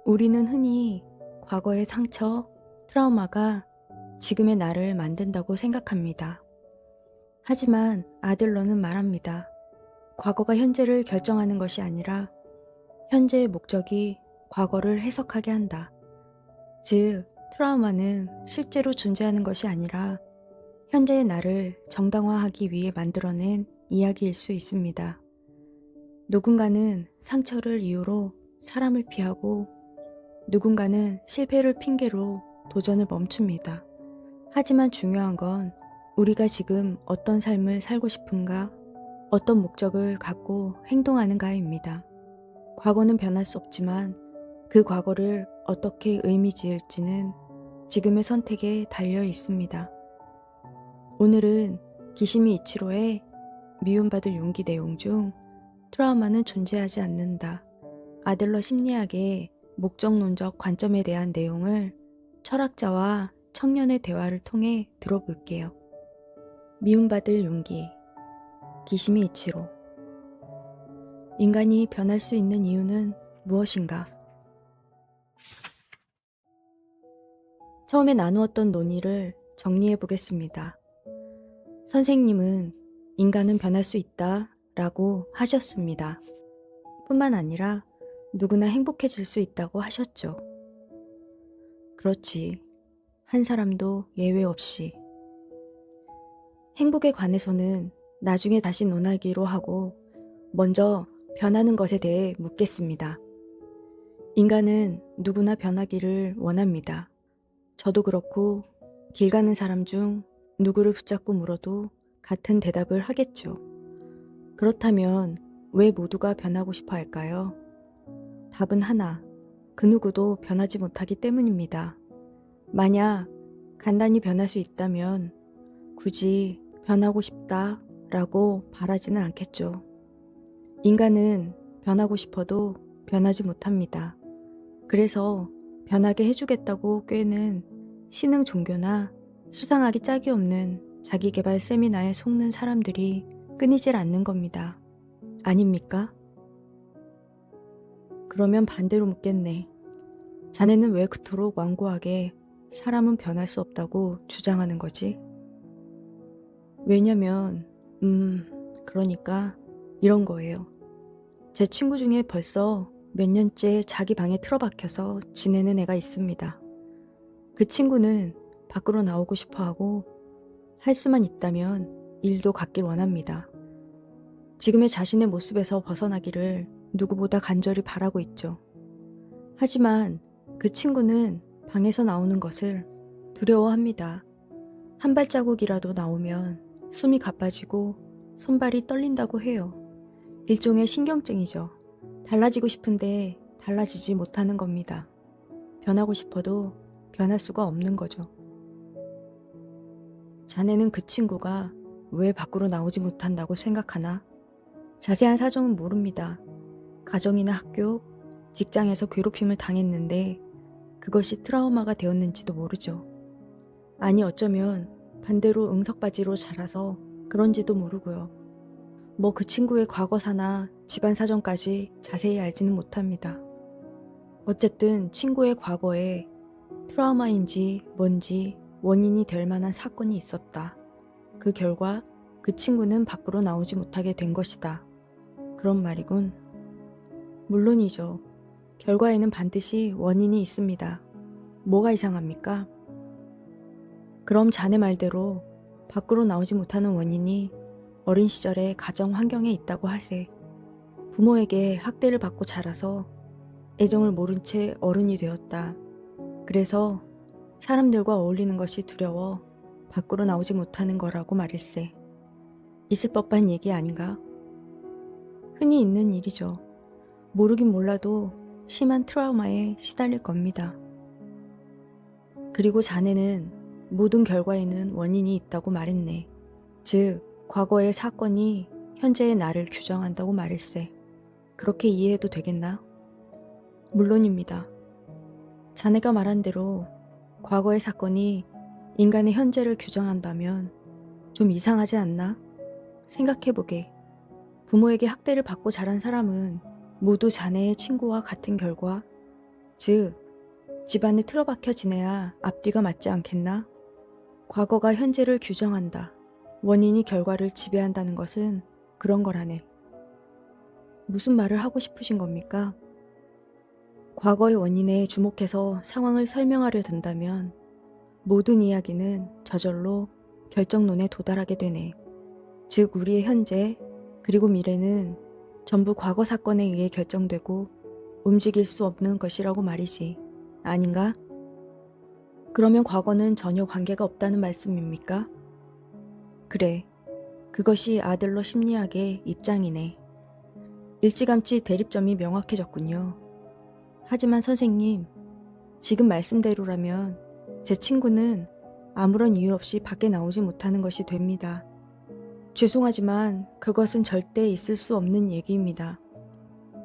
우리는 흔히 과거의 상처, 트라우마가 지금의 나를 만든다고 생각합니다. 하지만 아들러는 말합니다. 과거가 현재를 결정하는 것이 아니라 현재의 목적이 과거를 해석하게 한다. 즉, 트라우마는 실제로 존재하는 것이 아니라 현재의 나를 정당화하기 위해 만들어낸 이야기일 수 있습니다. 누군가는 상처를 이유로 사람을 피하고 누군가는 실패를 핑계로 도전을 멈춥니다. 하지만 중요한 건 우리가 지금 어떤 삶을 살고 싶은가, 어떤 목적을 갖고 행동하는가입니다. 과거는 변할 수 없지만 그 과거를 어떻게 의미 지을지는 지금의 선택에 달려 있습니다. 오늘은 기시미 이치로의 미움받을 용기 내용 중 트라우마는 존재하지 않는다. 아들러 심리학의 목적론적 관점에 대한 내용을 철학자와 청년의 대화를 통해 들어볼게요. 미움받을 용기, 기시미 이치로. 인간이 변할 수 있는 이유는 무엇인가? 처음에 나누었던 논의를 정리해 보겠습니다. 선생님은 인간은 변할 수 있다 라고 하셨습니다. 뿐만 아니라 누구나 행복해질 수 있다고 하셨죠. 그렇지. 한 사람도 예외 없이. 행복에 관해서는 나중에 다시 논하기로 하고 먼저 변하는 것에 대해 묻겠습니다. 인간은 누구나 변하기를 원합니다. 저도 그렇고 길 가는 사람 중 누구를 붙잡고 물어도 같은 대답을 하겠죠. 그렇다면 왜 모두가 변하고 싶어 할까요? 답은 하나, 그 누구도 변하지 못하기 때문입니다. 만약 간단히 변할 수 있다면 굳이 변하고 싶다 라고 바라지는 않겠죠. 인간은 변하고 싶어도 변하지 못합니다. 그래서 변하게 해주겠다고 꿰는 신흥 종교나 수상하기 짝이 없는 자기계발 세미나에 속는 사람들이 끊이질 않는 겁니다. 아닙니까? 그러면 반대로 묻겠네. 자네는 왜 그토록 완고하게 사람은 변할 수 없다고 주장하는 거지? 왜냐면, 그러니까 이런 거예요. 제 친구 중에 벌써 몇 년째 자기 방에 틀어박혀서 지내는 애가 있습니다. 그 친구는 밖으로 나오고 싶어 하고 할 수만 있다면 일도 갖길 원합니다. 지금의 자신의 모습에서 벗어나기를 누구보다 간절히 바라고 있죠. 하지만 그 친구는 방에서 나오는 것을 두려워합니다. 한 발자국이라도 나오면 숨이 가빠지고 손발이 떨린다고 해요. 일종의 신경증이죠. 달라지고 싶은데 달라지지 못하는 겁니다. 변하고 싶어도 변할 수가 없는 거죠. 자네는 그 친구가 왜 밖으로 나오지 못한다고 생각하나? 자세한 사정은 모릅니다. 가정이나 학교, 직장에서 괴롭힘을 당했는데 그것이 트라우마가 되었는지도 모르죠. 아니 어쩌면 반대로 응석바지로 자라서 그런지도 모르고요. 뭐 그 친구의 과거사나 집안 사정까지 자세히 알지는 못합니다. 어쨌든 친구의 과거에 트라우마인지 뭔지 원인이 될 만한 사건이 있었다. 그 결과 그 친구는 밖으로 나오지 못하게 된 것이다. 그런 말이군. 물론이죠. 결과에는 반드시 원인이 있습니다. 뭐가 이상합니까? 그럼 자네 말대로 밖으로 나오지 못하는 원인이 어린 시절의 가정 환경에 있다고 하세. 부모에게 학대를 받고 자라서 애정을 모른 채 어른이 되었다. 그래서 사람들과 어울리는 것이 두려워 밖으로 나오지 못하는 거라고 말일세. 있을 법한 얘기 아닌가? 흔히 있는 일이죠. 모르긴 몰라도 심한 트라우마에 시달릴 겁니다. 그리고 자네는 모든 결과에는 원인이 있다고 말했네. 즉, 과거의 사건이 현재의 나를 규정한다고 말일세. 그렇게 이해해도 되겠나? 물론입니다. 자네가 말한 대로 과거의 사건이 인간의 현재를 규정한다면 좀 이상하지 않나? 생각해보게. 부모에게 학대를 받고 자란 사람은 모두 자네의 친구와 같은 결과, 즉 집안에 틀어박혀 지내야 앞뒤가 맞지 않겠나? 과거가 현재를 규정한다. 원인이 결과를 지배한다는 것은 그런 거라네. 무슨 말을 하고 싶으신 겁니까? 과거의 원인에 주목해서 상황을 설명하려 든다면 모든 이야기는 저절로 결정론에 도달하게 되네. 즉 우리의 현재 그리고 미래는 전부 과거 사건에 의해 결정되고 움직일 수 없는 것이라고 말이지. 아닌가? 그러면 과거는 전혀 관계가 없다는 말씀입니까? 그래. 그것이 아들러 심리학의 입장이네. 일찌감치 대립점이 명확해졌군요. 하지만 선생님, 지금 말씀대로라면 제 친구는 아무런 이유 없이 밖에 나오지 못하는 것이 됩니다. 죄송하지만 그것은 절대 있을 수 없는 얘기입니다.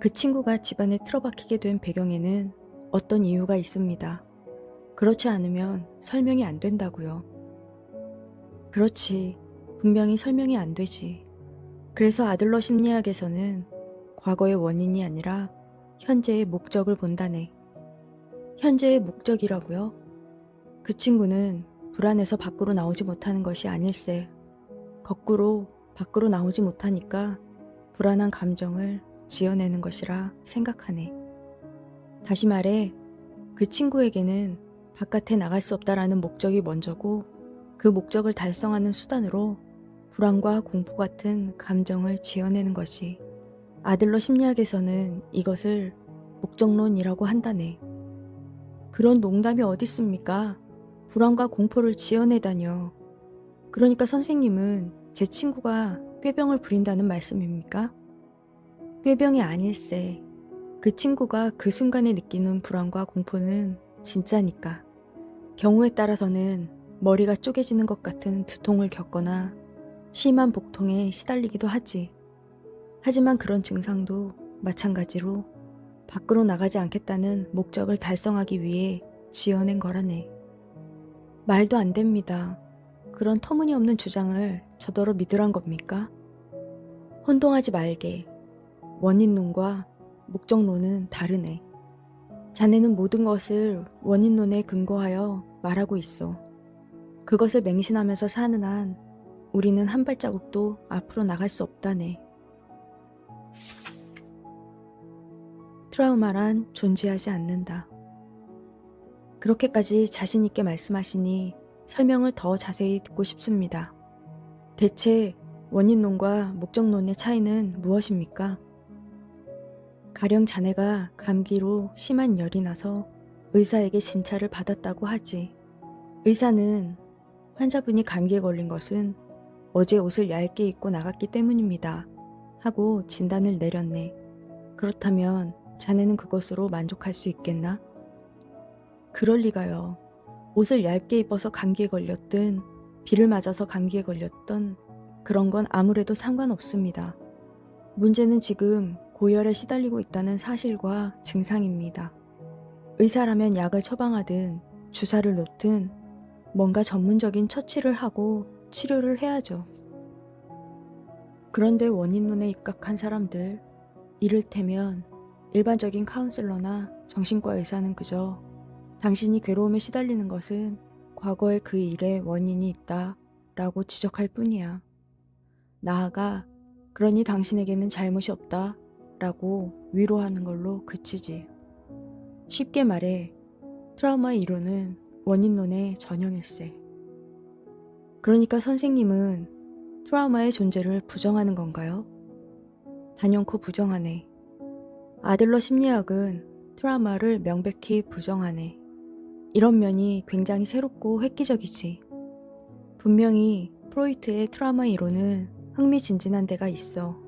그 친구가 집안에 틀어박히게 된 배경에는 어떤 이유가 있습니다. 그렇지 않으면 설명이 안 된다고요. 그렇지. 분명히 설명이 안 되지. 그래서 아들러 심리학에서는 과거의 원인이 아니라 현재의 목적을 본다네. 현재의 목적이라고요? 그 친구는 불안해서 밖으로 나오지 못하는 것이 아닐세. 거꾸로 밖으로 나오지 못하니까 불안한 감정을 지어내는 것이라 생각하네. 다시 말해, 그 친구에게는 바깥에 나갈 수 없다라는 목적이 먼저고 그 목적을 달성하는 수단으로 불안과 공포 같은 감정을 지어내는 것이 아들러 심리학에서는 이것을 목적론이라고 한다네. 그런 농담이 어딨습니까? 불안과 공포를 지어내다뇨. 그러니까 선생님은 제 친구가 꾀병을 부린다는 말씀입니까? 꾀병이 아닐세. 그 친구가 그 순간에 느끼는 불안과 공포는 진짜니까. 경우에 따라서는 머리가 쪼개지는 것 같은 두통을 겪거나 심한 복통에 시달리기도 하지. 하지만 그런 증상도 마찬가지로 밖으로 나가지 않겠다는 목적을 달성하기 위해 지어낸 거라네. 말도 안 됩니다. 그런 터무니없는 주장을 저더러 믿으란 겁니까? 혼동하지 말게. 원인론과 목적론은 다르네. 자네는 모든 것을 원인론에 근거하여 말하고 있어. 그것을 맹신하면서 사는 한 우리는 한 발자국도 앞으로 나갈 수 없다네. 트라우마란 존재하지 않는다. 그렇게까지 자신 있게 말씀하시니 설명을 더 자세히 듣고 싶습니다. 대체 원인론과 목적론의 차이는 무엇입니까? 가령 자네가 감기로 심한 열이 나서 의사에게 진찰을 받았다고 하지. 의사는 환자분이 감기에 걸린 것은 어제 옷을 얇게 입고 나갔기 때문입니다. 하고 진단을 내렸네. 그렇다면 자네는 그것으로 만족할 수 있겠나? 그럴 리가요. 옷을 얇게 입어서 감기에 걸렸든 비를 맞아서 감기에 걸렸든 그런 건 아무래도 상관없습니다. 문제는 지금 고열에 시달리고 있다는 사실과 증상입니다. 의사라면 약을 처방하든 주사를 놓든 뭔가 전문적인 처치를 하고 치료를 해야죠. 그런데 원인론에 입각한 사람들, 이를테면 일반적인 카운슬러나 정신과 의사는 그저 당신이 괴로움에 시달리는 것은 과거의 그 일의 원인이 있다 라고 지적할 뿐이야. 나아가 그러니 당신에게는 잘못이 없다 라고 위로하는 걸로 그치지. 쉽게 말해 트라우마의 이론은 원인론의 전형일세. 그러니까 선생님은 트라우마의 존재를 부정하는 건가요? 단연코 부정하네. 아들러 심리학은 트라우마를 명백히 부정하네. 이런 면이 굉장히 새롭고 획기적이지. 분명히 프로이트의 트라우마 이론은 흥미진진한 데가 있어.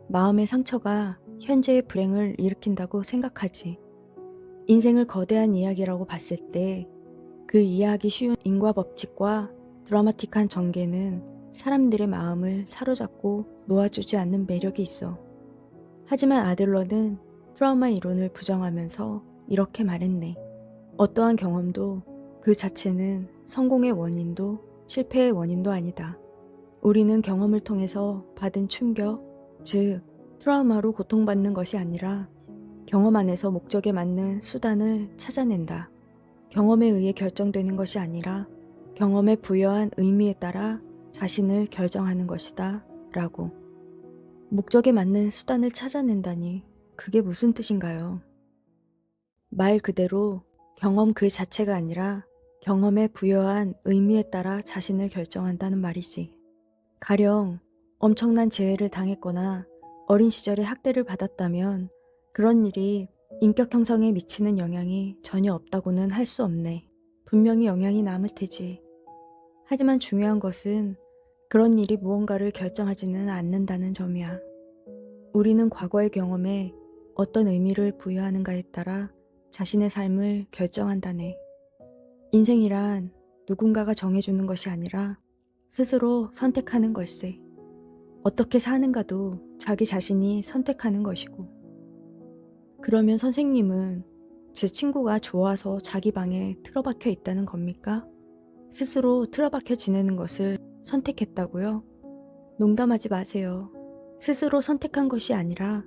마음의 상처가 현재의 불행을 일으킨다고 생각하지. 인생을 거대한 이야기라고 봤을 때 그 이해하기 쉬운 인과 법칙과 드라마틱한 전개는 사람들의 마음을 사로잡고 놓아주지 않는 매력이 있어. 하지만 아들러는 트라우마 이론을 부정하면서 이렇게 말했네. 어떠한 경험도 그 자체는 성공의 원인도 실패의 원인도 아니다. 우리는 경험을 통해서 받은 충격, 즉, 트라우마로 고통받는 것이 아니라 경험 안에서 목적에 맞는 수단을 찾아낸다. 경험에 의해 결정되는 것이 아니라 경험에 부여한 의미에 따라 자신을 결정하는 것이다. 라고. 목적에 맞는 수단을 찾아낸다니 그게 무슨 뜻인가요? 말 그대로 경험 그 자체가 아니라 경험에 부여한 의미에 따라 자신을 결정한다는 말이지. 가령 엄청난 재해를 당했거나 어린 시절에 학대를 받았다면 그런 일이 인격 형성에 미치는 영향이 전혀 없다고는 할 수 없네. 분명히 영향이 남을 테지. 하지만 중요한 것은 그런 일이 무언가를 결정하지는 않는다는 점이야. 우리는 과거의 경험에 어떤 의미를 부여하는가에 따라 자신의 삶을 결정한다네. 인생이란 누군가가 정해주는 것이 아니라 스스로 선택하는 걸세. 어떻게 사는가도 자기 자신이 선택하는 것이고. 그러면 선생님은 제 친구가 좋아서 자기 방에 틀어박혀 있다는 겁니까? 스스로 틀어박혀 지내는 것을 선택했다고요? 농담하지 마세요. 스스로 선택한 것이 아니라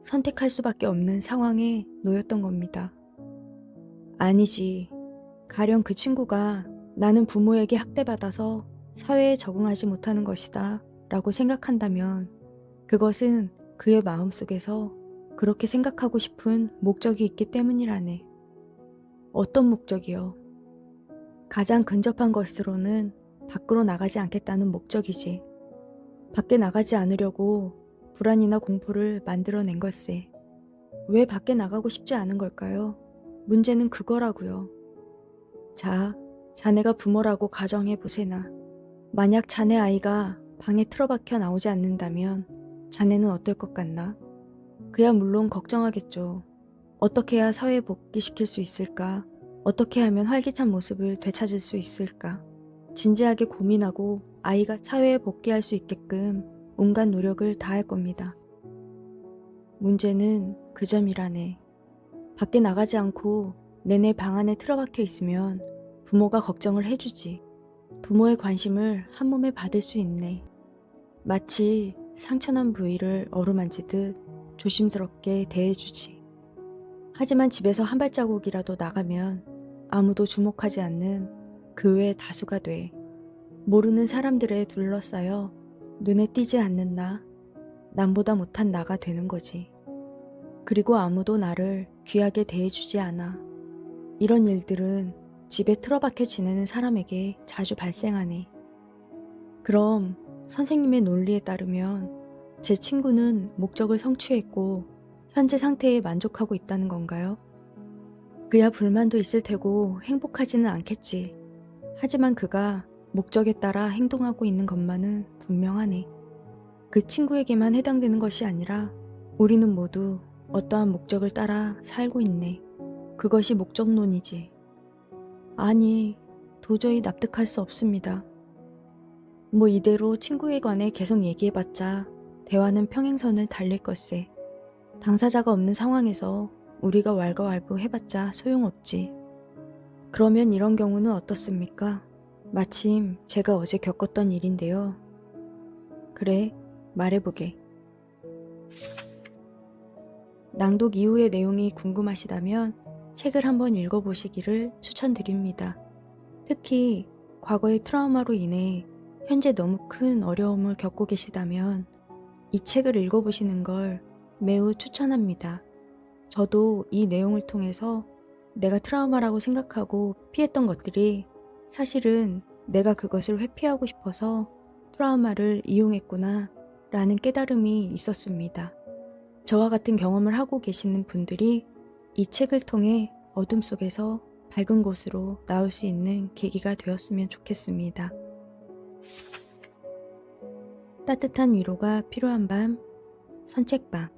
선택할 수밖에 없는 상황에 놓였던 겁니다. 아니지. 가령 그 친구가 나는 부모에게 학대받아서 사회에 적응하지 못하는 것이다 라고 생각한다면 그것은 그의 마음속에서 그렇게 생각하고 싶은 목적이 있기 때문이라네. 어떤 목적이요? 가장 근접한 것으로는 밖으로 나가지 않겠다는 목적이지. 밖에 나가지 않으려고 불안이나 공포를 만들어낸 걸세. 왜 밖에 나가고 싶지 않은 걸까요? 문제는 그거라고요. 자, 자네가 부모라고 가정해 보세나. 만약 자네 아이가 방에 틀어박혀 나오지 않는다면 자네는 어떨 것 같나? 그야 물론 걱정하겠죠. 어떻게 해야 사회에 복귀시킬 수 있을까? 어떻게 하면 활기찬 모습을 되찾을 수 있을까? 진지하게 고민하고 아이가 사회에 복귀할 수 있게끔 온갖 노력을 다할 겁니다. 문제는 그 점이라네. 밖에 나가지 않고 내내 방 안에 틀어박혀 있으면 부모가 걱정을 해주지. 부모의 관심을 한 몸에 받을 수 있네. 마치 상처난 부위를 어루만지듯 조심스럽게 대해주지. 하지만 집에서 한 발자국이라도 나가면 아무도 주목하지 않는 그 외 다수가 돼. 모르는 사람들에 둘러싸여 눈에 띄지 않는 나, 남보다 못한 나가 되는 거지. 그리고 아무도 나를 귀하게 대해주지 않아. 이런 일들은 집에 틀어박혀 지내는 사람에게 자주 발생하네. 그럼 선생님의 논리에 따르면 제 친구는 목적을 성취했고 현재 상태에 만족하고 있다는 건가요? 그야 불만도 있을 테고 행복하지는 않겠지. 하지만 그가 목적에 따라 행동하고 있는 것만은 분명하네. 그 친구에게만 해당되는 것이 아니라 우리는 모두 어떠한 목적을 따라 살고 있네. 그것이 목적론이지. 아니, 도저히 납득할 수 없습니다. 뭐 이대로 친구에 관해 계속 얘기해봤자 대화는 평행선을 달릴 걸세. 당사자가 없는 상황에서 우리가 왈가왈부 해봤자 소용없지. 그러면 이런 경우는 어떻습니까? 마침 제가 어제 겪었던 일인데요. 그래, 말해보게. 낭독 이후의 내용이 궁금하시다면 책을 한번 읽어보시기를 추천드립니다. 특히 과거의 트라우마로 인해 현재 너무 큰 어려움을 겪고 계시다면 이 책을 읽어보시는 걸 매우 추천합니다. 저도 이 내용을 통해서 내가 트라우마라고 생각하고 피했던 것들이 사실은 내가 그것을 회피하고 싶어서 트라우마를 이용했구나 라는 깨달음이 있었습니다. 저와 같은 경험을 하고 계시는 분들이 이 책을 통해 어둠 속에서 밝은 곳으로 나올 수 있는 계기가 되었으면 좋겠습니다. 따뜻한 위로가 필요한 밤, 산책방.